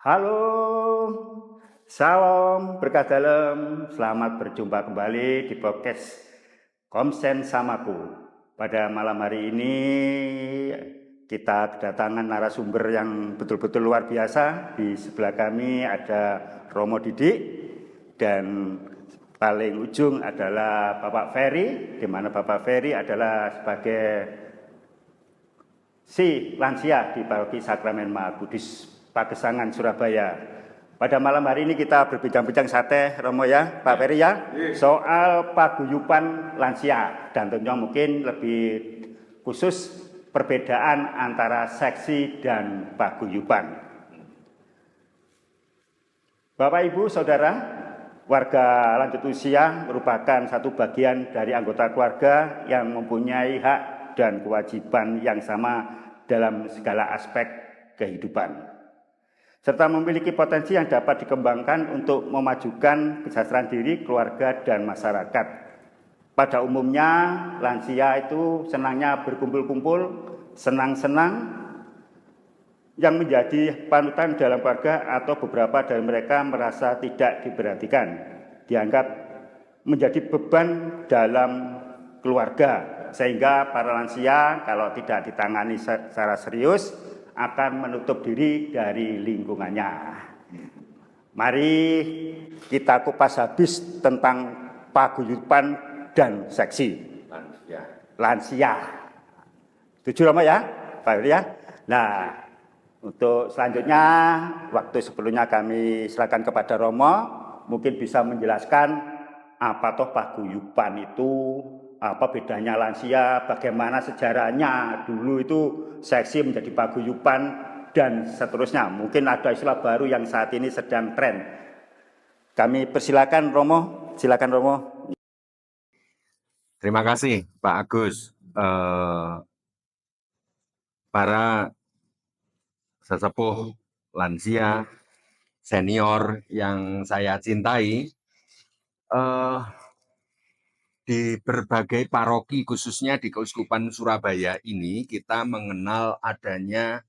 Halo, salam berkah dalam. Selamat berjumpa kembali di podcast Komsen Samaku. Pada malam hari ini kita kedatangan narasumber yang betul-betul luar biasa. Di sebelah kami ada Romo Didik dan paling ujung adalah Bapak Ferry, di mana Bapak Ferry adalah sebagai si lansia di Paroki Sakramen Maha Kudus Pagesangan, Surabaya. Pada malam hari ini kita berbincang-bincang sate, Romo ya, Pak Ferry ya, soal paguyuban lansia dan tentunya mungkin lebih khusus perbedaan antara seksi dan paguyuban. Bapak, Ibu, Saudara, warga lanjut usia merupakan satu bagian dari anggota keluarga yang mempunyai hak dan kewajiban yang sama dalam segala aspek kehidupan, serta memiliki potensi yang dapat dikembangkan untuk memajukan kesejahteraan diri, keluarga, dan masyarakat. Pada umumnya, lansia itu senangnya berkumpul-kumpul, senang-senang, yang menjadi panutan dalam keluarga atau beberapa dari mereka merasa tidak diperhatikan, dianggap menjadi beban dalam keluarga, sehingga para lansia kalau tidak ditangani secara serius akan menutup diri dari lingkungannya. Mari kita kupas habis tentang paguyuban dan seksi lansia. Setuju Romo ya, Pak ya? Nah, untuk selanjutnya, waktu sebelumnya kami silakan kepada Romo, mungkin bisa menjelaskan apa toh paguyuban itu, apa bedanya lansia, bagaimana sejarahnya dulu itu seksi menjadi paguyuban, dan seterusnya. Mungkin ada istilah baru yang saat ini sedang tren. Kami persilakan Romo, silakan Romo. Terima kasih Pak Agus. Para sesepuh, lansia, senior yang saya cintai, di berbagai paroki khususnya di Keuskupan Surabaya ini kita mengenal adanya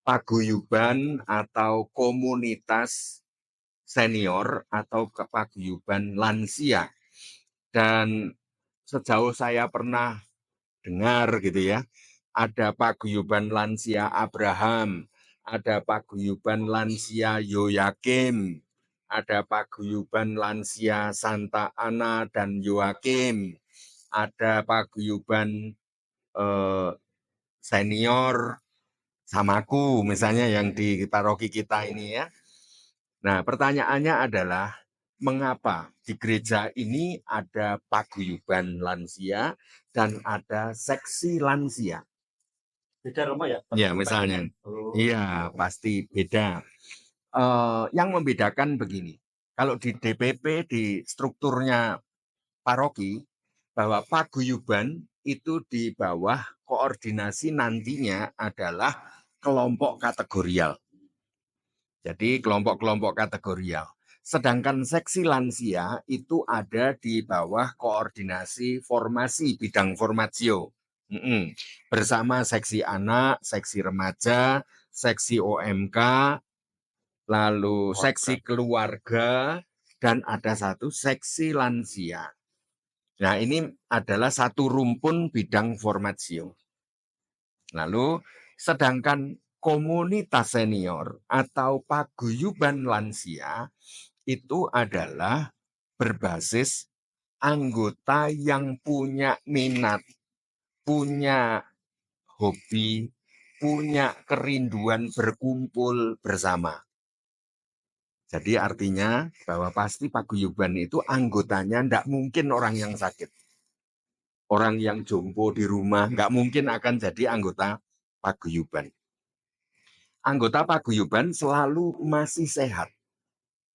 paguyuban atau komunitas senior atau paguyuban lansia. Dan sejauh saya pernah dengar gitu ya, ada paguyuban lansia Abraham, ada paguyuban lansia Yoyakim, ada paguyuban lansia Santa Ana dan Yoakim, ada paguyuban senior Samaku misalnya yang di paroki kita ini ya. Nah, pertanyaannya adalah mengapa di gereja ini ada paguyuban lansia dan ada seksi lansia? Beda Romo ya? Ya, misalnya. Iya, pasti beda. Yang membedakan begini, kalau di DPP, di strukturnya paroki, bahwa paguyuban itu di bawah koordinasi nantinya adalah kelompok kategorial. Jadi kelompok-kelompok kategorial. Sedangkan seksi lansia itu ada di bawah koordinasi formasi bidang formasio. Bersama seksi anak, seksi remaja, seksi OMK, lalu seksi keluarga, dan ada satu seksi lansia. Nah, ini adalah satu rumpun bidang formasio. Lalu, sedangkan komunitas senior atau paguyuban lansia itu adalah berbasis anggota yang punya minat, punya hobi, punya kerinduan berkumpul bersama. Jadi artinya bahwa pasti paguyuban itu anggotanya tidak mungkin orang yang sakit. Orang yang jompo di rumah nggak mungkin akan jadi anggota paguyuban. Anggota paguyuban selalu masih sehat,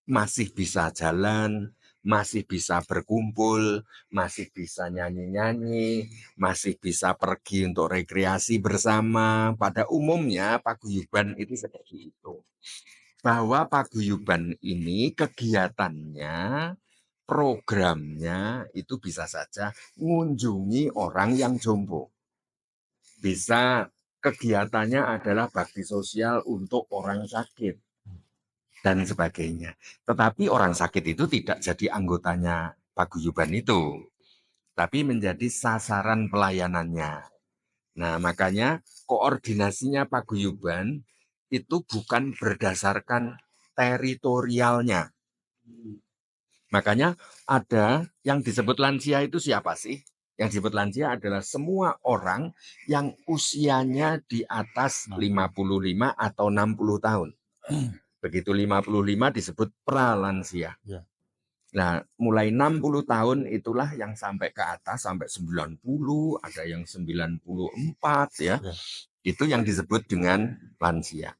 masih bisa jalan, masih bisa berkumpul, masih bisa nyanyi-nyanyi, masih bisa pergi untuk rekreasi bersama. Pada umumnya paguyuban itu seperti itu. Bahwa paguyuban ini kegiatannya, programnya itu bisa saja mengunjungi orang yang jompo. Bisa kegiatannya adalah bakti sosial untuk orang sakit. dan sebagainya. Tetapi orang sakit itu tidak jadi anggotanya paguyuban itu, tapi menjadi sasaran pelayanannya. Nah, makanya koordinasinya paguyuban itu bukan berdasarkan teritorialnya. Makanya ada yang disebut lansia itu siapa sih? Yang disebut lansia adalah semua orang yang usianya di atas 55 atau 60 tahun. Begitu 55 disebut pralansia. Ya. Nah, mulai 60 tahun itulah yang sampai ke atas, sampai 90, ada yang 94 ya. Ya. Itu yang disebut dengan lansia.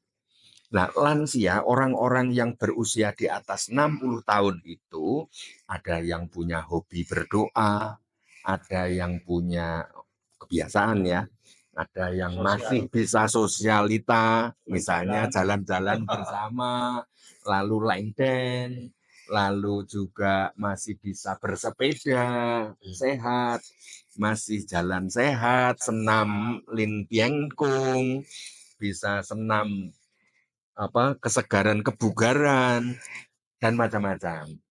Nah, lansia, orang-orang yang berusia di atas 60 tahun itu, ada yang punya hobi berdoa, ada yang punya kebiasaan ya, ada yang masih bisa sosialita, misalnya jalan-jalan bersama, lalu lengden, lalu juga masih bisa bersepeda, sehat, masih jalan sehat, senam lin piengkung, bisa senam kesegaran kebugaran dan macam-macam.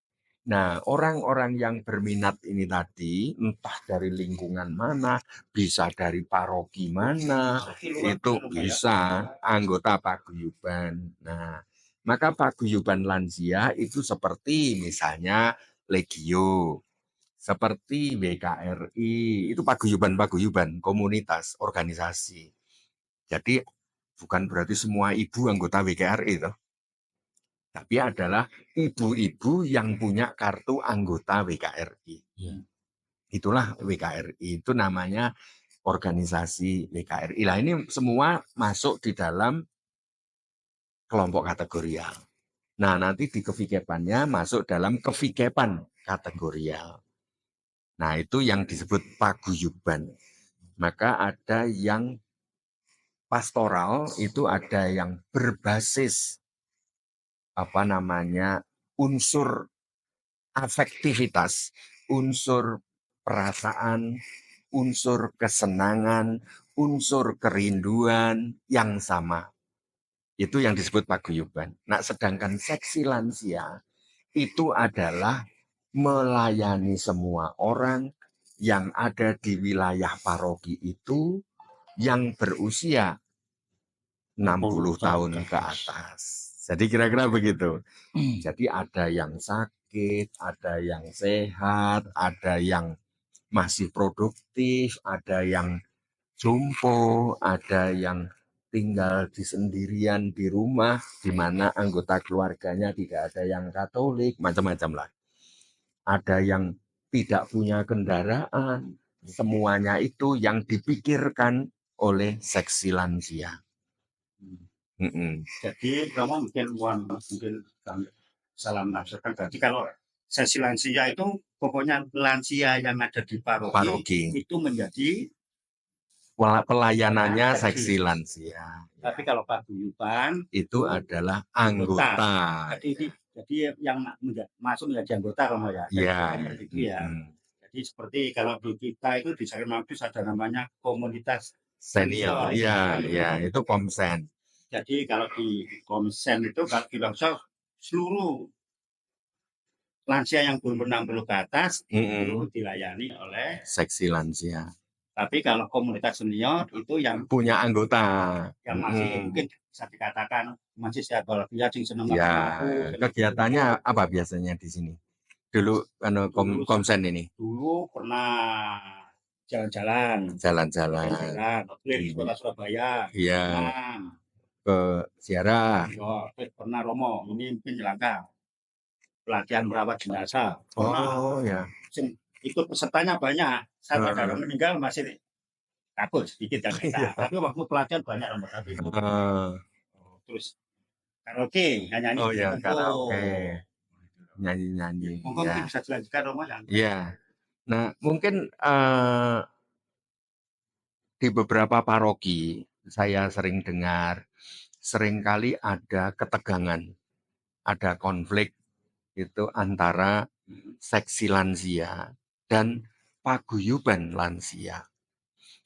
Nah, orang-orang yang berminat ini tadi, entah dari lingkungan mana, bisa dari paroki mana, itu bisa anggota paguyuban. Nah, maka paguyuban lansia itu seperti misalnya Legio, seperti WKRI, itu paguyuban-paguyuban, komunitas, organisasi. Jadi bukan berarti semua ibu anggota WKRI itu, tapi adalah ibu-ibu yang punya kartu anggota WKRI. Ya. Itulah WKRI, itu namanya organisasi WKRI. Nah, ini semua masuk di dalam kelompok kategorial. Nah, nanti di kevikepannya masuk dalam kevikepan kategorial. Nah, itu yang disebut paguyuban. Maka ada yang pastoral, itu ada yang berbasis unsur afektivitas, unsur perasaan, unsur kesenangan, unsur kerinduan yang sama. Itu yang disebut paguyuban. Nah, sedangkan seksi lansia itu adalah melayani semua orang yang ada di wilayah paroki itu yang berusia 60 tahun ke atas. Jadi kira-kira begitu. Jadi ada yang sakit, ada yang sehat, ada yang masih produktif, ada yang jompo, ada yang tinggal di sendirian di rumah, di mana anggota keluarganya tidak ada yang Katolik, macam-macam lah. Ada yang tidak punya kendaraan, semuanya itu yang dipikirkan oleh seksi lansia. Jadi kamu mungkin salah menafsirkan. Berarti kalau sesi lansia itu pokoknya lansia yang ada di paroki. Itu menjadi pelayanannya seksi lansia. Tapi kalau paguyuban itu adalah anggota. Jadi yang masuk menjadi anggota Romo ya. Ya. Gitu ya. Jadi seperti kalau di kita itu di Sakit Mampus ada namanya komunitas senior. Iya, ya, itu komsen. Jadi kalau di komsen itu kalau di langsung seluruh lansia yang belum 60 ke atas itu dilayani oleh seksi lansia. Tapi kalau komunitas senior itu yang punya anggota, yang masih mungkin bisa dikatakan masih sehat walafiat sing seneng. Ya, kegiatannya apa biasanya di sini? Dulu komsen ini. Dulu pernah jalan-jalan. Ke kota Surabaya. Iya. Ke ziarah. Pernah Romo, ini penyelenggaraan pelatihan merawat jenazah. Oh ya. Itu pesertanya banyak. Saya pada meninggal masih takut sedikit ya kita. Tapi waktu pelatihan banyak Romo tadi. Terus karaoke, nyanyi. Oh ya, karaoke. Nyanyi-nyanyi. Mungkin bisa dilanjutkan Romo ya. Iya. Nah, mungkin di beberapa paroki saya sering dengar, seringkali ada ketegangan, ada konflik itu antara seksi lansia dan paguyuban lansia.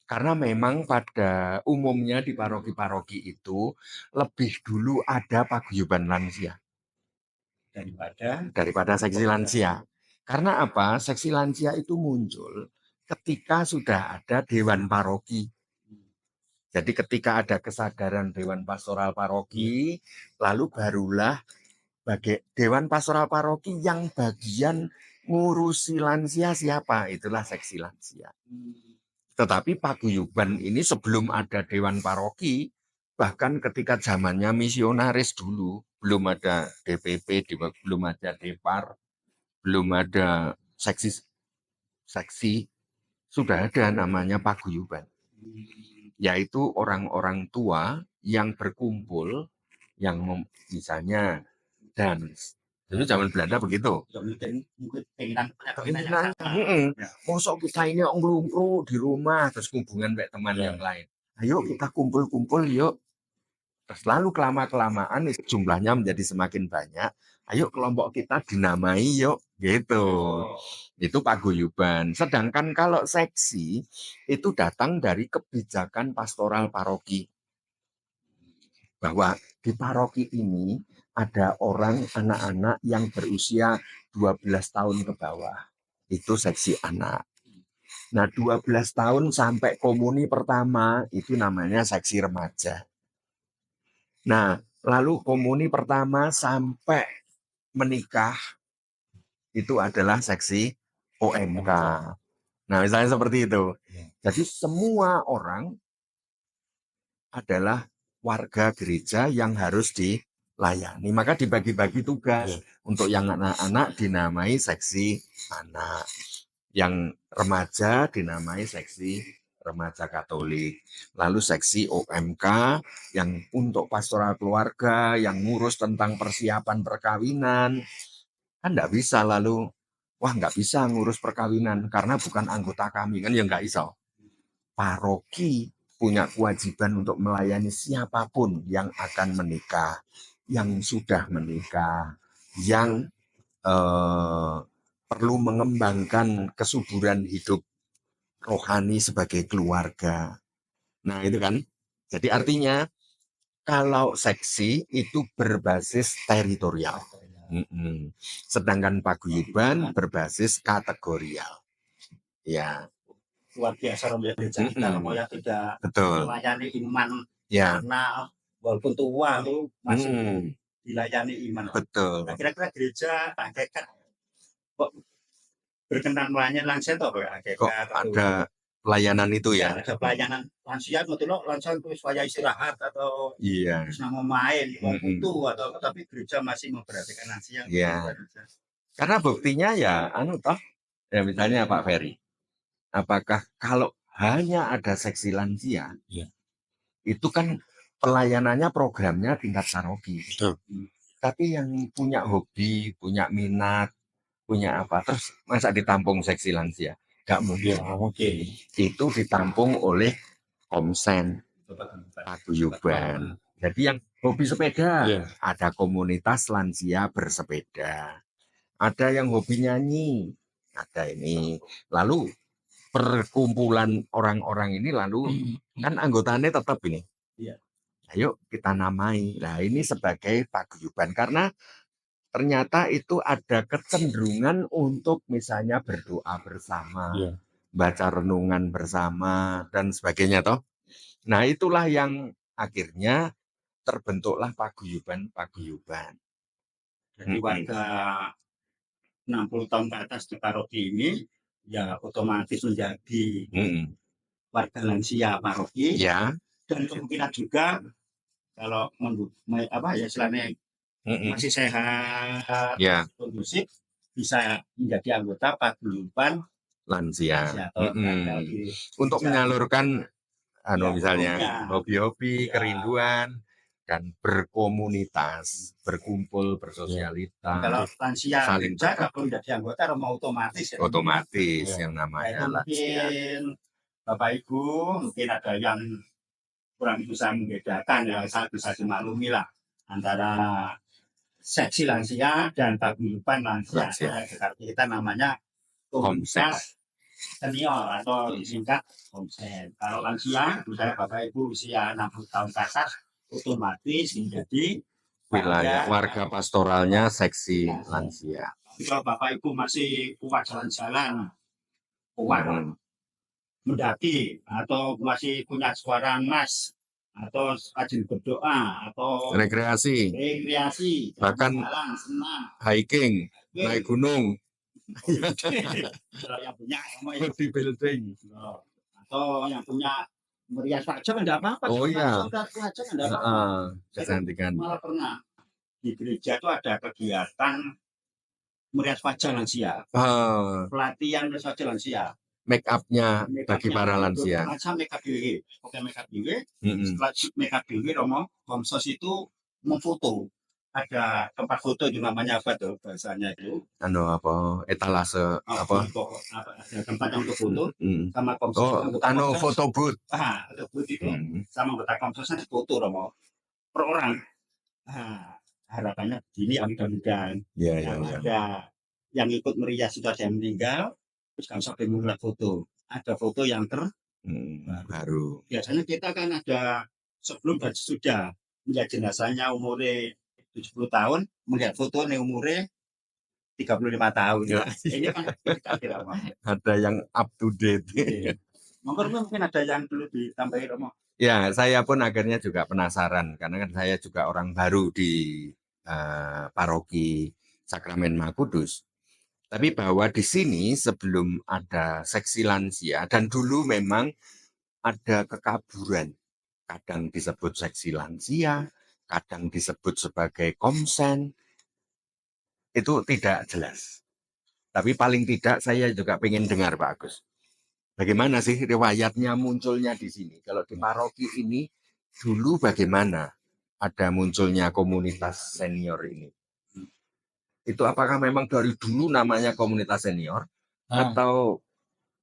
Karena memang pada umumnya di paroki-paroki itu lebih dulu ada paguyuban lansia. daripada seksi lansia. Karena apa? Seksi lansia itu muncul ketika sudah ada Dewan Paroki. Jadi ketika ada kesadaran Dewan Pastoral Paroki, lalu barulah Dewan Pastoral Paroki yang bagian ngurusi lansia siapa? Itulah seksi lansia. Tetapi paguyuban ini sebelum ada Dewan Paroki, bahkan ketika zamannya misionaris dulu, belum ada DPP, belum ada Depar, belum ada seksi, sudah ada namanya paguyuban. Yaitu orang-orang tua yang berkumpul, yang misalnya dance. Dulu zaman Belanda begitu. Mosok kita ini ngelungkru di rumah, terus hubungan baik teman yang lain. Ayo kita kumpul-kumpul yuk. Terus lalu kelamaan jumlahnya menjadi semakin banyak. Ayo kelompok kita dinamai yuk. Gitu. Itu paguyuban. Sedangkan kalau seksi itu datang dari kebijakan pastoral paroki. Bahwa di paroki ini ada orang anak-anak yang berusia 12 tahun ke bawah. Itu seksi anak. Nah, 12 tahun sampai komuni pertama itu namanya seksi remaja. Nah, lalu komuni pertama sampai menikah itu adalah seksi OMK. Nah, misalnya seperti itu. Jadi semua orang adalah warga gereja yang harus dilayani. Maka dibagi-bagi tugas. Untuk yang anak-anak dinamai seksi anak. Yang remaja dinamai seksi remaja Katolik. Lalu seksi OMK yang untuk pastoral keluarga, yang ngurus tentang persiapan perkawinan. Kan nggak bisa lalu, wah nggak bisa ngurus perkawinan karena bukan anggota kami. Kan ya nggak bisa. Paroki punya kewajiban untuk melayani siapapun yang akan menikah, yang sudah menikah, yang perlu mengembangkan kesuburan hidup rohani sebagai keluarga. Nah itu kan, jadi artinya kalau seksi itu berbasis teritorial. Sedangkan paguyuban berbasis kategorial. Ya. Luar biasa Romo Gereja kita Romo ya tidak Betul. melayani iman Ya. karena walaupun tua itu masih dilayani iman. Betul. Nah, kira-kira gereja hakikat kok berkenan melayani lansia atau hakikat? Kok ada pelayanan itu ya? Ada pelayanan lansia betul loh, lansia itu supaya istirahat atau mau main, mau butuh atau tapi gereja masih memperhatikan lansia. Iya. Karena buktinya ya toh ya misalnya Pak Ferry. Apakah kalau hanya ada seksi lansia, itu kan pelayanannya programnya tingkat paroki. Tapi yang punya hobi, punya minat, punya apa, terus masa ditampung seksi lansia? Gak mungkin. Itu ditampung oleh komsen, paguyuban. Jadi yang hobi sepeda, ada komunitas lansia bersepeda. Ada yang hobi nyanyi, ada ini. Lalu perkumpulan orang-orang ini lalu kan anggotanya tetap ini. Ayo kita namai. Nah ini sebagai paguyuban karena ternyata itu ada kecenderungan untuk misalnya berdoa bersama, baca renungan bersama dan sebagainya toh. Nah itulah yang akhirnya terbentuklah paguyuban. Jadi warga 60 tahun ke atas di paroki ini ya otomatis menjadi warga lansia paroki. Dan kemungkinan juga kalau istilahnya masih sehat, kondusif, bisa menjadi anggota paguyuban lansia. Untuk menyalurkan misalnya hobi-hobi, kerinduan, dan berkomunitas, berkumpul, bersosialita. Kalau lansia saling kalau menjadi anggota otomatis. Otomatis yang namanya lansia. Mungkin Bapak Ibu mungkin ada yang kurang bisa membedakan ya, saya bisa dimaklumi lah antara seksi lansia dan paguyuban lansia. Kita namanya komunitas senior atau disingkat komsen. Kalau lansia, misalnya Bapak Ibu usia 60 tahun ke atas, otomatis menjadi wilayah warga pastoralnya seksi lansia. Kalau Bapak Ibu masih kuat jalan-jalan, kuat mendaki, atau masih punya suara emas, atau rajin berdoa, atau rekreasi, bahkan jalan, senang, hiking, naik gunung, kalau yang punya bodybuilding, atau yang punya merias wajah enggak apa-apa. Oh iya. Wajah enggak apa-apa. Kecantikan. Malah pernah di gereja itu ada kegiatan merias wajah lansia. Pelatihan merias wajah lansia. Make up-nya bagi para lansia. Macam make up BW. Oke, make up BW. Setelah make up BW, Romo, Komsos itu memfoto. Ada tempat foto itu namanya apa tuh bahasanya itu? Apa? Etalase apa? Ada tempat untuk foto sama Komsos. Foto booth. Foto booth itu sama anggota Komsosnya foto, Romo. Per orang. Harapannya gini, mudah-mudahan. Ada yang ikut merias sudah ada yang meninggal, terus kalau sampai melihat foto, ada foto yang baru. Biasanya kita kan ada sebelum dan sesudah melihat jenazahnya umurnya 70 tahun, melihat foto nih umurnya 35 tahun. Ya. Ini kan kita tidak mau. Ada yang up to date. Mungkin ada yang perlu ditambahin, Romo. Ya, saya pun akhirnya juga penasaran karena kan saya juga orang baru di paroki Sakramen Maha Kudus. Tapi bahwa di sini sebelum ada seksi lansia dan dulu memang ada kekaburan. Kadang disebut seksi lansia, kadang disebut sebagai komsen. Itu tidak jelas. Tapi paling tidak saya juga ingin dengar Pak Agus. Bagaimana sih riwayatnya munculnya di sini? Kalau di paroki ini dulu bagaimana ada munculnya komunitas senior ini? Itu apakah memang dari dulu namanya komunitas senior atau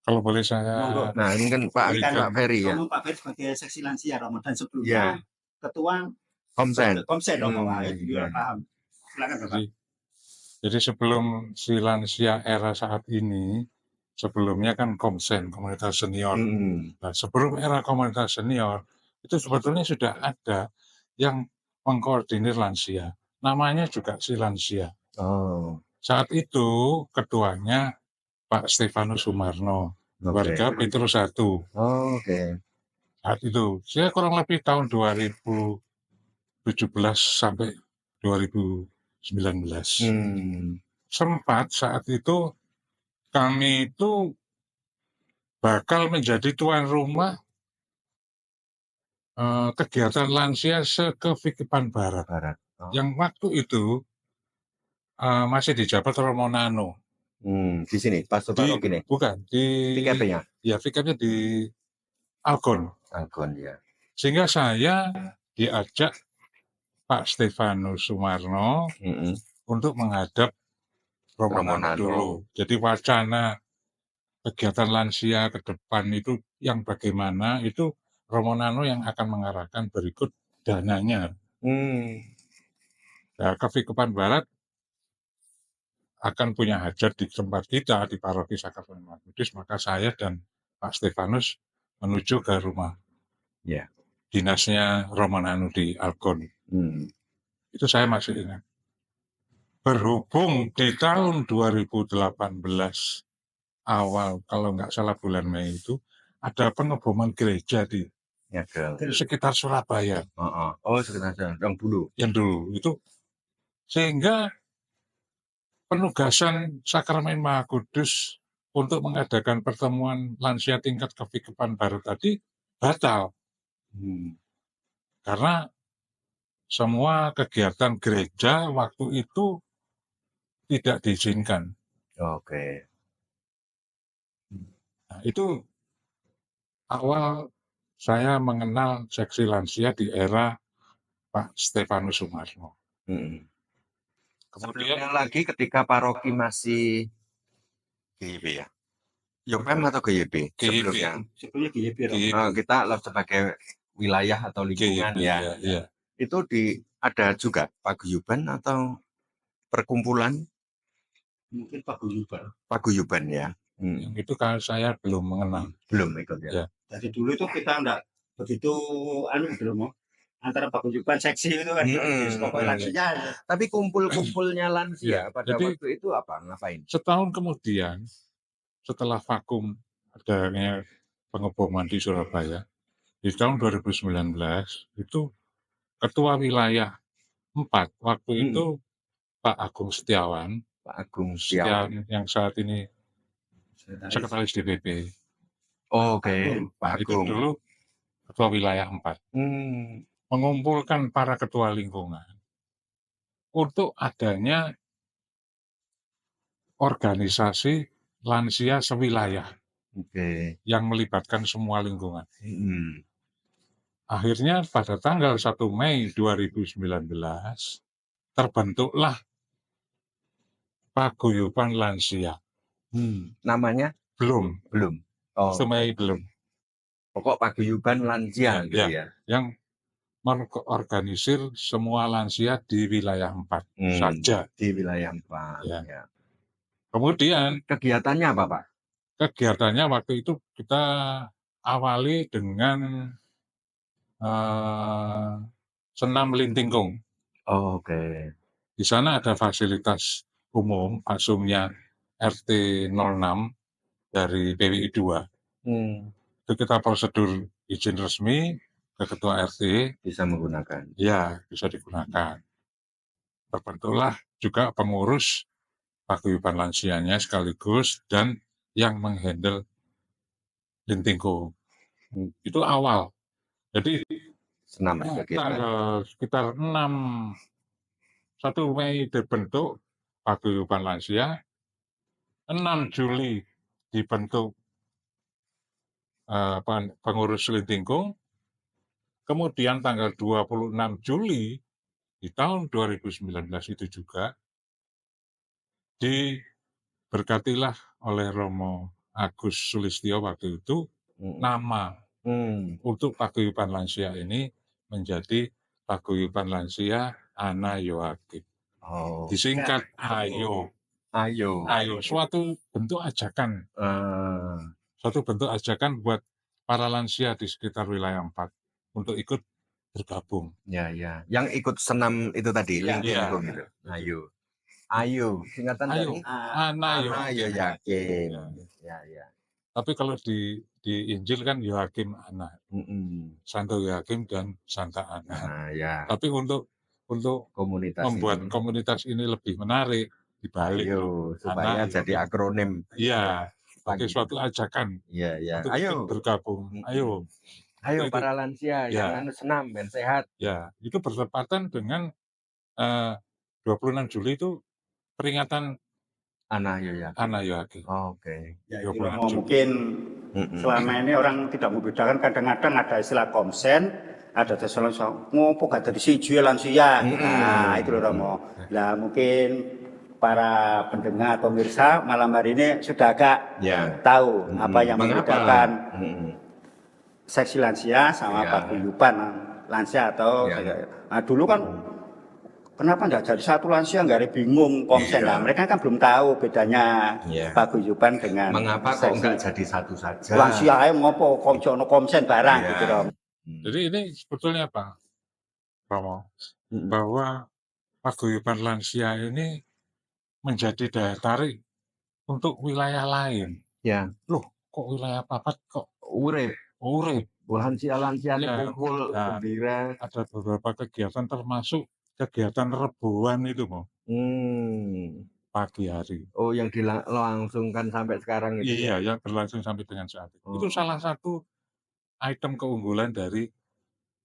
kalau boleh saya? Nah ini kan Pak Ferry ya. Pak Ferry sebagai seksi lansia Ramadan sebelumnya ketua Komsen. Paham. Silakan Bapak. Jadi sebelum si lansia era saat ini, sebelumnya kan Komsen, komunitas senior. Nah, sebelum era komunitas senior, itu sebetulnya sudah ada yang mengkoordinir lansia. Namanya juga si lansia. Saat itu ketuanya Pak Stefanus Sumarno, warga Petrus 1. Saat itu, saya kurang lebih tahun 2017 sampai 2019. Sempat saat itu kami itu bakal menjadi tuan rumah kegiatan lansia se-Kevikipan Barat. Yang waktu itu masih dijabat Romo Nano. Di sini, pastor paroki nih? Bukan, di VKP-nya? Ya, VKP-nya di Algon. Algon, ya. Sehingga saya diajak Pak Stefanus Sumarno untuk menghadap Romo Nano dulu. Jadi wacana kegiatan lansia ke depan itu yang bagaimana, itu Romo Nano yang akan mengarahkan berikut dananya. Nah, Kevikipan Barat akan punya hajat di tempat kita di paroki Sakramen Maha Kudus, maka saya dan Pak Stefanus menuju ke rumah dinasnya Romo Nano di Algon. Itu saya masih ingat. Berhubung di tahun 2018 awal, kalau nggak salah bulan Mei itu, ada pengeboman gereja di sekitar Surabaya. Sekitar yang dulu. Yang dulu itu, sehingga penugasan Sakramen Maha Kudus untuk mengadakan pertemuan lansia tingkat Kevikipan Barat tadi batal. Karena semua kegiatan gereja waktu itu tidak diizinkan. Nah, itu awal saya mengenal seksi lansia di era Pak Stefanus Sumarno. Kemudian lagi ketika paroki masih GYP ya? YOPEM atau GYP? Sebelumnya GYP. Kita sebagai wilayah atau lingkungan ya. Itu ada juga paguyuban atau perkumpulan? Mungkin paguyuban ya. Yang itu kan saya belum mengenal. Belum ikut ya. Dari dulu itu kita enggak begitu antara paguyuban seksi itu kan pokoknya lansia. Tapi kumpul-kumpulnya Ya, lansia pada jadi waktu itu apa? Ngapain? setahun kemudian setelah vakum adanya pengeboman di Surabaya di tahun 2019 itu ketua wilayah 4 waktu itu Pak Agung Setiawan, Pak Agung Setiawan yang saat ini sekretaris DPP. Oke, Nah, Pak itu Agung. dulu ketua wilayah 4 mengumpulkan para ketua lingkungan untuk adanya organisasi lansia sewilayah Oke. yang melibatkan semua lingkungan. Akhirnya pada tanggal 1 Mei 2019 terbentuklah Paguyuban Lansia. Namanya Belum, belum. Oh, 1 Mei belum. pokok Paguyuban Lansia gitu ya. Yang mengorganisir semua lansia di wilayah 4 saja. Di wilayah 4. Ya. Ya. Kemudian Kegiatannya apa, Pak? kegiatannya waktu itu kita awali dengan senam lintingkung. Oke. Di sana ada fasilitas umum, asumnya RT 06 dari PWI 2. Itu kita prosedur izin resmi ke ketua RT. Bisa menggunakan. Ya, bisa digunakan. Terbentuklah juga pengurus paguyuban lansianya sekaligus dan yang menghandle lintingkung. Itu awal. Jadi Senam kegiatan. tanggal sekitar 1 Mei dibentuk paguyuban lansia, 6 Juli dibentuk pengurus lintingkung, kemudian tanggal 26 Juli di tahun 2019 itu juga diberkatilah oleh Romo Agus Sulistyo waktu itu nama untuk paguyuban lansia ini menjadi Paguyuban Lansia Ana Yoakim. Disingkat AYO. AYO, suatu bentuk ajakan. Suatu bentuk ajakan buat para lansia di sekitar wilayah 4 untuk ikut bergabung. Ya. Yang ikut senam itu tadi, lintingkung gitu. Ayo. Singkatan Ayo. dari Ana Yoakim. Ya. Tapi kalau di Injil kan Yoakim Ana. Santo Yoakim dan Santa Ana. Ya. Tapi untuk Komunitas membuat ini. komunitas ini lebih menarik dibalik supaya Ana, jadi akronim. Iya, sebagai suatu ajakan. Iya. Untuk Ayo bergabung. Ayo para lansia yang senam dan sehat. Ya, itu bertepatan dengan 26 Juli itu peringatan Ana Yoakim. Oke. Ya, mungkin selama ini orang tidak membedakan, kadang-kadang ada istilah komsen, ada sesuatu ngopo gak dari siji lansia. Nah, itu loh Romo. Nah, mungkin para pendengar pemirsa malam hari ini sudah agak tahu apa yang membedakan seksi lansia sama paguyuban lansia atau nah, dulu kan kenapa nggak jadi satu lansia, nggak ada bingung komsen lah. Mereka kan belum tahu bedanya paguyuban dengan mengapa kok nggak jadi satu saja. Lansia ayo ngopo komsen barang gitu Rom. Jadi ini sebetulnya apa, Romo? Bahwa paguyuban lansia ini menjadi daya tarik untuk wilayah lain. Ya. Loh, kok wilayah Papat kok urip. Lansia kumpul gembira. Ada beberapa kegiatan termasuk kegiatan rebuan itu mau pagi hari. Oh, yang dilangsungkan sampai sekarang itu. Iya, yang berlangsung sampai dengan saat itu. Itu salah satu item keunggulan dari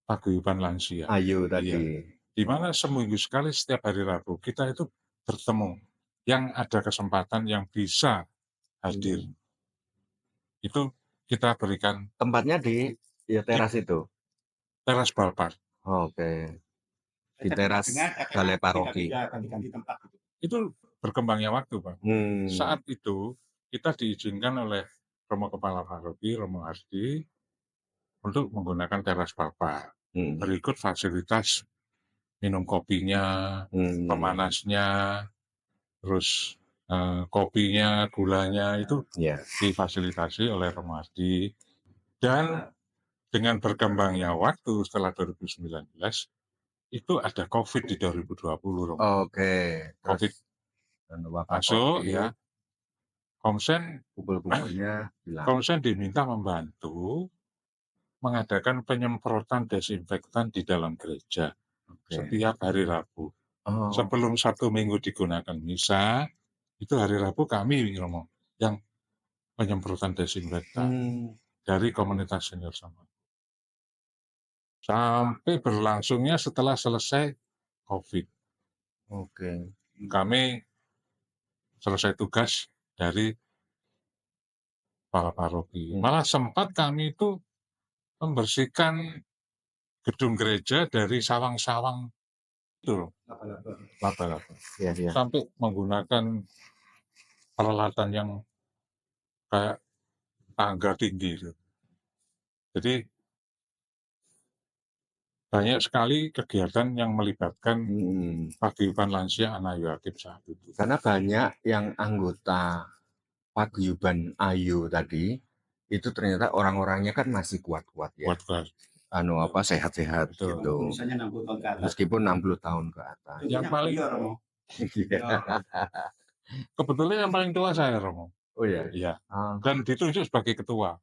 paguyuban lansia. Ayo tadi. Di mana seminggu sekali setiap hari Rabu kita itu bertemu, yang ada kesempatan yang bisa hadir. Itu kita berikan. Tempatnya di teras itu. Teras Balpar. Oke. Di teras Balai Paroki. Itu berkembangnya waktu, Pak. Saat itu kita diizinkan oleh Romo Kepala Paroki, Romo Hardi, untuk menggunakan teras Balpar. Berikut fasilitas minum kopinya, pemanasnya, terus kopinya, gulanya itu difasilitasi oleh Romo Hardi. Dan dengan berkembangnya waktu setelah 2019 itu ada COVID di 2020, Romo. Oke. COVID Wabah masuk COVID, ya. Komsen kumpul-kumpulnya hilang. Komsen diminta membantu mengadakan penyemprotan desinfektan di dalam gereja setiap hari Rabu. Oh, Sebelum Sabtu Minggu digunakan misa, itu hari Rabu kami Romo yang penyemprotan desinfektan dari komunitas senior sama. Sampai berlangsungnya setelah selesai COVID. Oke. Kami selesai tugas dari Kepala Paroki. Malah sempat kami itu membersihkan gedung gereja dari sawang-sawang itu loh, laba-laba. Iya, iya. Sampai menggunakan peralatan yang kayak tangga tinggi itu. Jadi banyak sekali kegiatan yang melibatkan paguyuban lansia anak yatim saat itu. Karena banyak yang anggota paguyuban Ayu tadi itu ternyata orang-orangnya kan masih kuat-kuat ya. Kuat-kuat. Sehat-sehat Betul. gitu. Misalnya 60 tahun ke atas. Meskipun 60 tahun ke atas. Yang paling kebetulan yang paling tua saya, Romo. Oh ya. Iya. Dan ditunjuk sebagai ketua.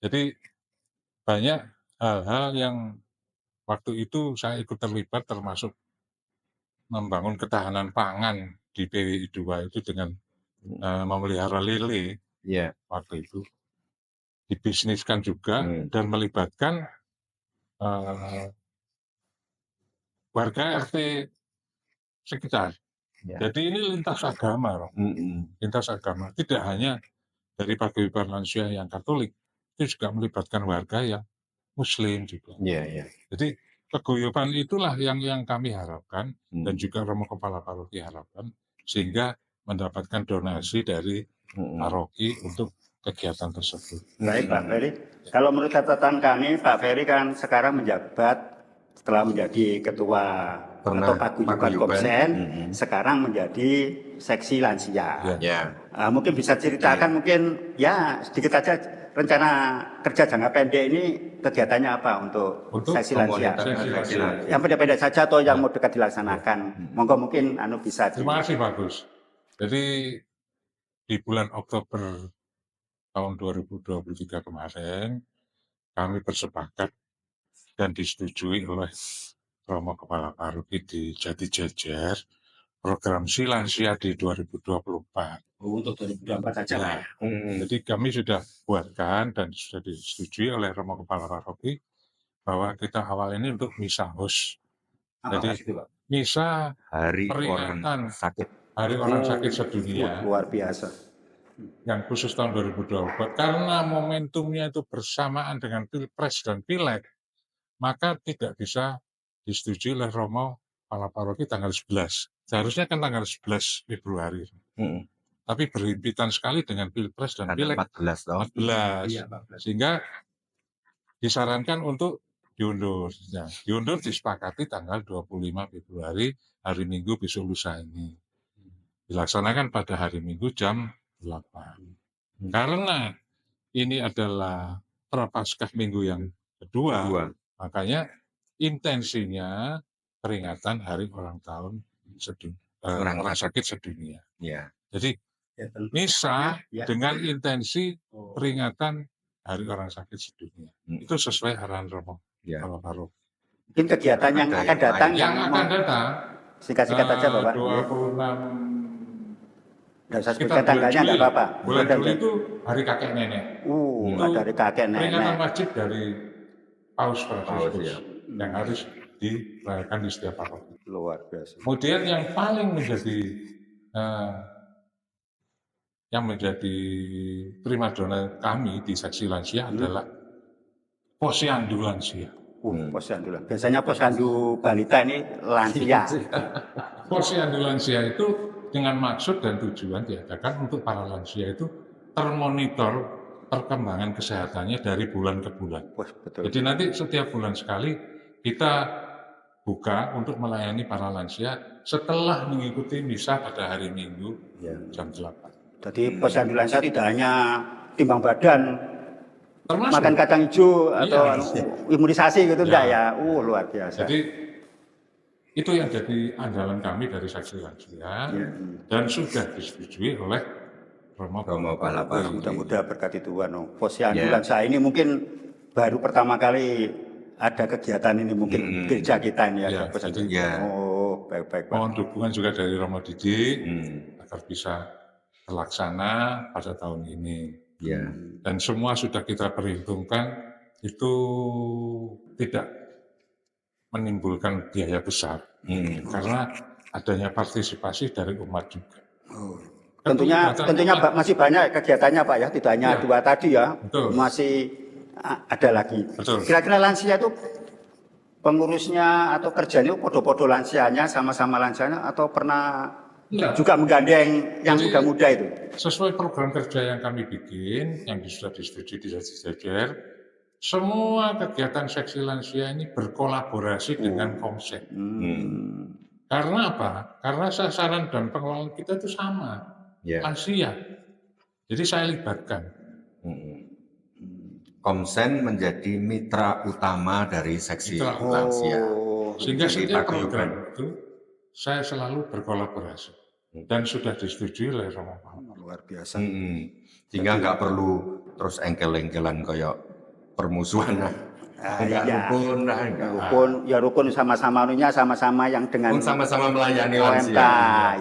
Jadi banyak hal-hal yang waktu itu saya ikut terlibat, termasuk membangun ketahanan pangan di PWI 2 itu dengan memelihara lele. Iya. Waktu itu dibisniskan juga dan melibatkan warga RT sekitar. Ya. Jadi ini lintas agama, lintas agama. Tidak hanya dari paguyuban lansia yang Katolik, itu juga melibatkan warga yang Muslim juga. Iya. Jadi paguyuban itulah yang kami harapkan dan juga Romo Kepala Paroki harapkan, sehingga mendapatkan donasi dari paroki untuk kegiatan tersebut. Baik Pak Ferry, kalau menurut catatan kami Pak Ferry kan sekarang menjabat setelah menjadi ketua atau paguyuban Komsen, sekarang menjadi seksi lansia. Ya. Mungkin bisa ceritakan mungkin ya sedikit aja rencana kerja jangka pendek ini kegiatannya apa untuk seksi lansia? Yang pendek-pendek saja atau yang mau dekat dilaksanakan? Monggo mungkin bisa. Terima kasih, bagus. Jadi di bulan Oktober tahun 2023 kemarin kami bersepakat dan disetujui oleh Romo Kepala Paroki di Jati Jajar program Si Lansia di 2024. Untuk 2024 saja lah. Jadi kami sudah buatkan dan sudah disetujui oleh Romo Kepala Paroki bahwa kita awal ini untuk misa host. Jadi misa peringatan Hari Orang Sakit Sedunia. Luar biasa. Yang khusus tahun 2024 karena momentumnya itu bersamaan dengan Pilpres dan Pileg, maka tidak bisa disetujui oleh Romo Kepala Paroki tanggal 11. Seharusnya kan tanggal 11 Februari. Tapi berhimpitan sekali dengan Pilpres dan Pileg 14. Sehingga disarankan untuk diundur. Nah, diundur disepakati tanggal 25 Februari, hari Minggu besok lusa ini. Dilaksanakan pada hari Minggu jam 8. Karena ini adalah Prapaskah Minggu yang kedua, makanya intensinya peringatan Hari Ulang Tahun Orang Sakit Sedunia. Ya. Jadi misa dengan intensi peringatan Hari Orang Sakit Sedunia. Itu sesuai arahan Romo Kepala Paroki. Mungkin kegiatan yang akan datang singkat-singkat saja Bapak. 26 Nggak usah sebutkan tanggalnya, nggak apa-apa. Bulan Juli itu hari kakek nenek. Dari kakek nenek. Peringatan wajib dari Paus Fransiskus yang harus dirayakan di setiap paroki. Luar biasa. Kemudian yang paling menjadi primadona kami di seksi lansia adalah posyandu lansia. Posyandu. Biasanya posyandu balita ini lansia. Posyandu lansia itu dengan maksud dan tujuan diadakan untuk para lansia itu termonitor perkembangan kesehatannya dari bulan ke bulan. Betul. Jadi nanti setiap bulan sekali kita buka untuk melayani para lansia setelah mengikuti misa pada hari Minggu jam 8. Jadi posyandu lansia tidak hanya timbang badan Termasuk. makan kacang hijau atau Iya. imunisasi gitu enggak Ya. ya? Luar biasa. Jadi itu yang jadi andalan kami dari Saksi Lansia dan sudah disetujui oleh Romo Romo Palapa. Palapa. Mudah-mudahan berkati Tuhan. Posyandu Ya. Lansia ini mungkin baru pertama kali ada kegiatan ini mungkin gereja kita ini Ya, ada posyandu. ya. Oh, baik-baik Pak. Mohon dukungan juga dari Romo Didik Hmm. agar bisa terlaksana pada tahun ini. Ya. Dan semua sudah kita perhitungkan itu tidak menimbulkan biaya besar karena adanya partisipasi dari umat juga. Oh. Tentunya umat. masih banyak kegiatannya Pak ya, tidak hanya Ya. 2 tadi ya. Betul. Masih ada lagi. Betul. Kira-kira lansia itu pengurusnya atau kerjanya podo-podo lansianya sama-sama lansianya atau pernah Enggak. juga menggandeng yang Jadi, muda-muda itu? Sesuai program kerja yang kami bikin, yang sudah disetujui di Jajar, semua kegiatan seksi lansia ini berkolaborasi dengan Komsek. Karena apa? Karena sasaran dan pengelolaan kita itu sama, lansia. Jadi saya libatkan. Komsen menjadi mitra utama dari seksi lansia. Sehingga Jadi setiap paguyuban. program itu saya selalu berkolaborasi dan sudah disetujui oleh Romo Palapa. Luar biasa. Sehingga nggak perlu terus engkel-engkelan kayak permusuhan. Iya. Rukun, Rukun sama-sama sama-sama yang dengan sama-sama melayani OMK lansia.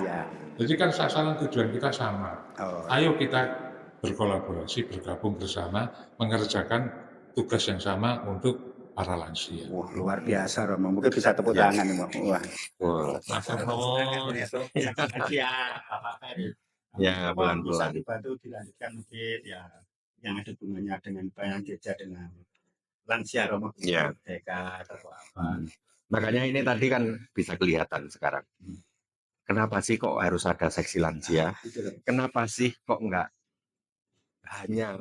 ya. Jadi kan sasaran tujuan kita sama. Ayo kita berkolaborasi, bergabung bersama, mengerjakan tugas yang sama untuk para lansia. Wah, luar biasa Romo. Mungkin bisa tepuk tangan nih, Wah. Ya, Bisa pelan-pelan. dibantu dilanjutkan mungkin ya yang ada hubungannya dengan banyak gereja dengan lansia Romo. Ya. Dekat atau apa. Makanya ini tadi kan bisa kelihatan sekarang. Kenapa sih kok harus ada seksi lansia? Kenapa sih kok enggak hanya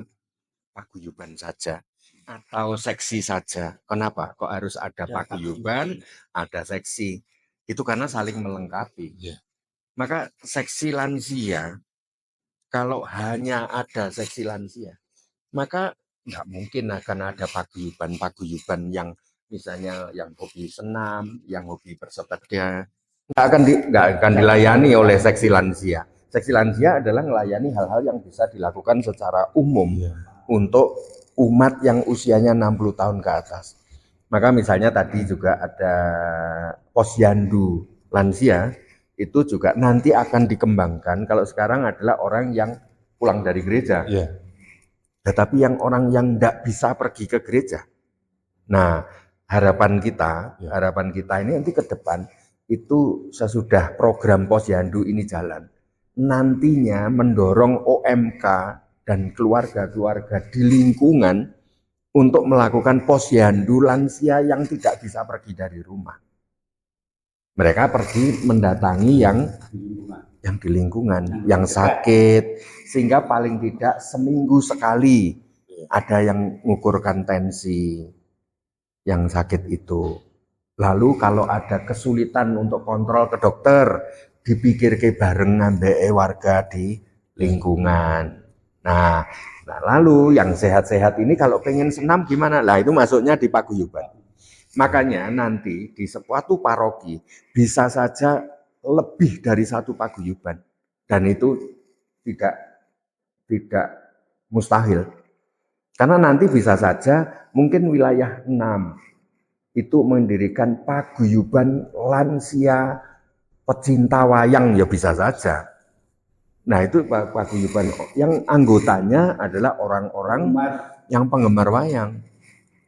paguyuban saja atau seksi saja? Kenapa kok harus ada paguyuban, ada seksi? Itu karena saling melengkapi. Maka seksi lansia, kalau hanya ada seksi lansia, maka nggak mungkin akan ada paguyuban yang misalnya yang hobi senam, yang hobi bersepeda, nggak akan dilayani oleh seksi lansia. Seksi lansia adalah melayani hal-hal yang bisa dilakukan secara umum untuk umat yang usianya 60 tahun ke atas. Maka misalnya tadi juga ada posyandu lansia, itu juga nanti akan dikembangkan. Kalau sekarang adalah orang yang pulang dari gereja. Tetapi yang orang yang tidak bisa pergi ke gereja. Nah, harapan kita ini nanti ke depan itu sesudah program posyandu ini jalan, nantinya mendorong OMK dan keluarga-keluarga di lingkungan untuk melakukan posyandu lansia yang tidak bisa pergi dari rumah. Mereka pergi mendatangi yang di lingkungan, yang sakit, sehingga paling tidak seminggu sekali ada yang mengukurkan tensi yang sakit itu. Lalu kalau ada kesulitan untuk kontrol ke dokter, dipikir ke bareng ngambek warga di lingkungan. Nah, lalu yang sehat-sehat ini kalau pengen senam gimana? Lah itu masuknya di paguyuban. Makanya nanti di suatu paroki bisa saja lebih dari satu paguyuban, dan itu tidak mustahil. Karena nanti bisa saja mungkin wilayah 6 itu mendirikan paguyuban lansia pecinta wayang, ya bisa saja. Nah itu paguyuban yang anggotanya adalah orang-orang yang penggemar wayang,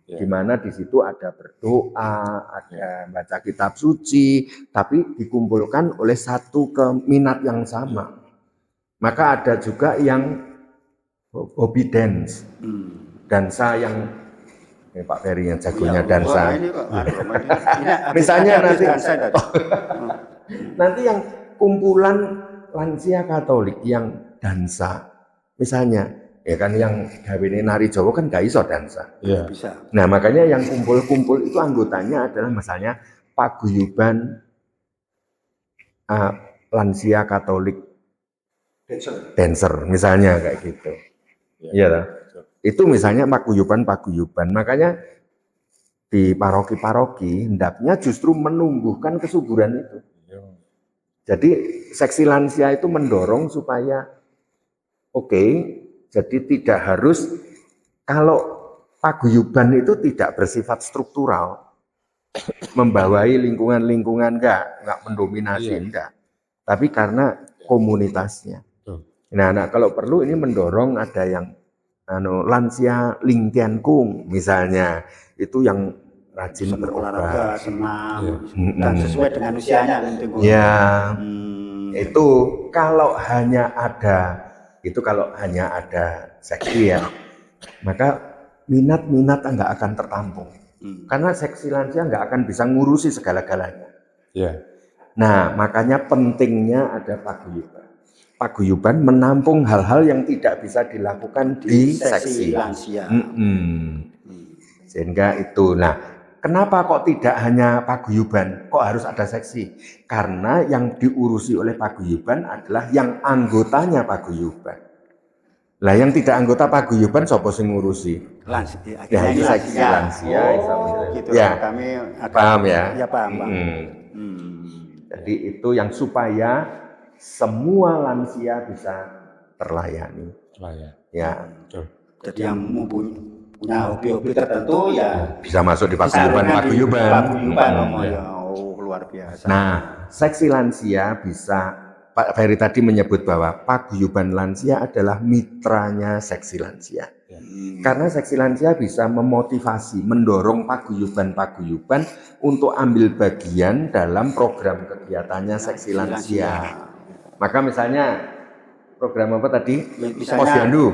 di mana di situ ada berdoa, ada baca kitab suci, tapi dikumpulkan oleh satu minat yang sama. Maka ada juga yang hobi dance, dansa yang Pak Ferry yang jagonya dansa. Misalnya nanti yang kumpulan lansia Katolik yang dansa, misalnya, ya kan yang gawene nari Jawa kan gak iso dansa. Bisa. Nah makanya yang kumpul-kumpul itu anggotanya adalah misalnya paguyuban lansia Katolik dancer, misalnya kayak gitu. Iya. Itu misalnya paguyuban. Makanya di paroki-paroki hendaknya justru menumbuhkan kesuburan itu. Jadi seksi lansia itu mendorong supaya jadi tidak harus, kalau paguyuban itu tidak bersifat struktural, membawai lingkungan-lingkungan enggak mendominasi, enggak. Tapi karena komunitasnya. Nah, kalau perlu ini mendorong ada yang lansia Lingtiankung misalnya, itu yang rajin berolahraga, senam, dan sesuai dengan usianya. Ya, itu kalau hanya ada seksi ya, maka minat enggak akan tertampung. Karena seksi lansia enggak akan bisa ngurusi segala-galanya. Nah, makanya pentingnya ada paguyuban. Paguyuban menampung hal-hal yang tidak bisa dilakukan di seksi lansia. Sehingga itu. Nah, kenapa kok tidak hanya paguyuban? Kok harus ada seksi? Karena yang diurusi oleh paguyuban adalah yang anggotanya paguyuban. Lah yang tidak anggota paguyuban sapa sing ngurusi? Lansia. Ya, itu seksi lansia. Gitu. Ya, kami paham ya? Ya, paham. Jadi itu yang supaya semua lansia bisa terlayani. Ya. Jadi yang punya hobi-hobi tertentu ya bisa masuk di paguyuban. Luar biasa. Nah, seksi lansia bisa, Pak Ferry tadi menyebut bahwa paguyuban lansia adalah mitranya seksi lansia. Karena seksi lansia bisa memotivasi, mendorong paguyuban-paguyuban untuk ambil bagian dalam program kegiatannya seksi lansia. Maka misalnya program apa tadi? Posyandu.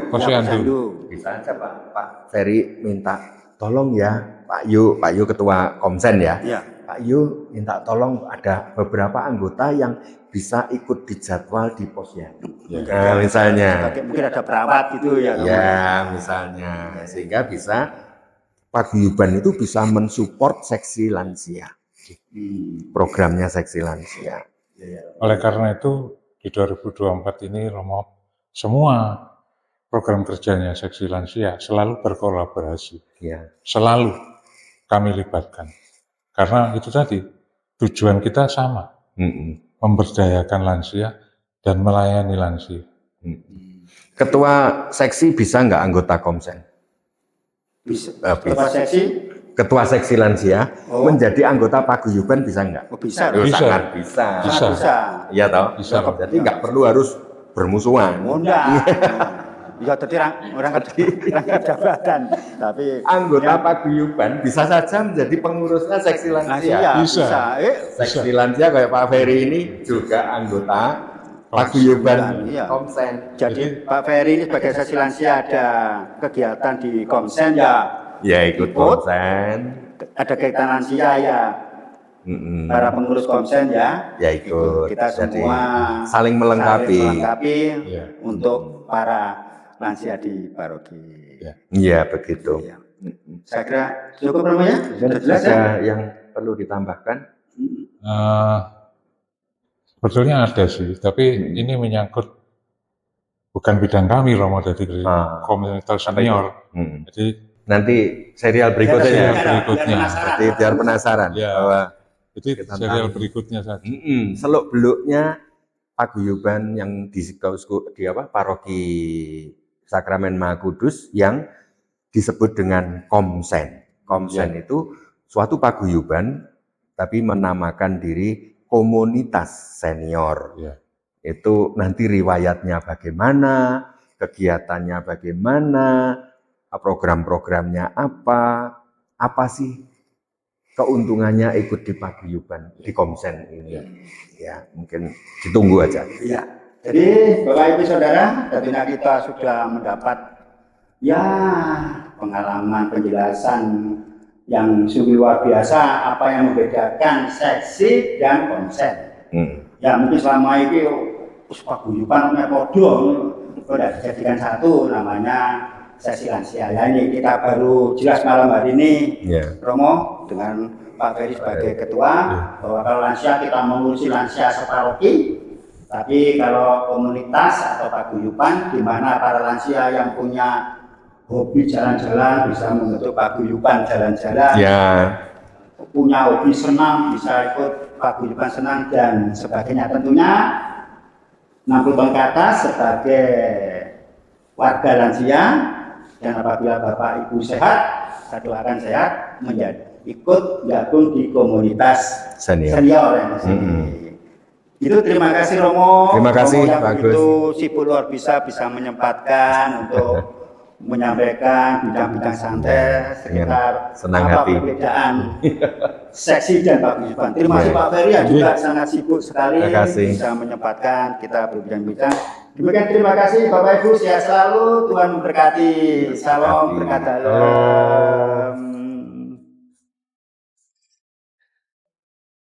Bisa aja Pak Ferry minta tolong ya Pak Yu ketua Komsen ya. Pak Yu minta tolong ada beberapa anggota yang bisa ikut dijadwal di posyandu. Nah, misalnya. Mungkin ada perawat gitu ya. Ya, misalnya. Sehingga bisa paguyuban itu bisa mensupport seksi lansia. Programnya seksi lansia. Oleh karena itu di 2024 ini Romo, semua program kerjanya seksi lansia selalu berkolaborasi. Selalu kami libatkan. Karena itu tadi, tujuan kita sama. Memberdayakan lansia dan melayani lansia. Ketua seksi bisa nggak anggota Komsen? Bisa. Ketua seksi lansia menjadi anggota paguyuban bisa nggak? Bisa. Sangat bisa. Iya toh? Bisa. Jadi nggak perlu harus bermusuhan. Ya, tadi orang jabatan, tapi anggota paguyuban bisa saja menjadi pengurusnya seksi lansia. Bisa. Seksi lansia kayak Pak Ferry ini juga anggota paguyuban Komsen. Jadi Pak Ferry ini sebagai seksi lansia ada kegiatan di Komsen ya ikut Komsen. Ada kegiatan lansia ya. Para pengurus Komsen ya ikut. Kita semua saling melengkapi untuk para lansia di paroki. Iya begitu. Saya kira cukup namanya. Sudah jelas ya? Yang perlu ditambahkan? Sebetulnya ada sih, tapi ini menyangkut bukan bidang kami Romo dari komunitas senior. Jadi nanti serial berikutnya. Jadi biar penasaran. Bahwa itu serial berikutnya saja. Seluk-beluknya paguyuban yang di paroki Sakramen Maha Kudus yang disebut dengan Komsen. Komsen itu suatu paguyuban tapi menamakan diri komunitas senior. Itu nanti riwayatnya bagaimana, kegiatannya bagaimana, program-programnya apa sih keuntungannya ikut di paguyuban di Komsen ini. Ya, mungkin ditunggu aja. Iya. Jadi Bapak Ibu Saudara, tentunya kita sudah mendapat pengalaman penjelasan yang sungguh luar biasa apa yang membedakan seksi dan Komsen. Ya mungkin selama ini paguyuban podo sudah dijadikan satu namanya seksi lansia. Ya ini kita baru jelas malam hari ini Romo dengan Pak Ferry sebagai ketua bahwa kalau lansia kita mengurusi lansia separoki. Tapi kalau komunitas atau paguyuban di mana para lansia yang punya hobi jalan-jalan, bisa membentuk paguyuban jalan-jalan, Ya. punya hobi senam, bisa ikut paguyuban senam dan sebagainya. Tentunya 60 tahun ke atas sebagai warga lansia, dan apabila Bapak Ibu sehat, saya doakan sehat, ikut gabung di komunitas Senior. yang di sini. Itu terima kasih Romo. Terima kasih, Romo yang bagus. begitu sibuk luar bisa menyempatkan untuk menyampaikan bincang-bincang santai sekitar senang hati. perbedaan seksi dan paguyuban. Terima kasih Pak Ferry yang juga sangat sibuk sekali Terima kasih. bisa menyempatkan kita berbincang-bincang. Demikian terima kasih Bapak Ibu, sehat selalu, Tuhan memberkati. Salam berkah dalam.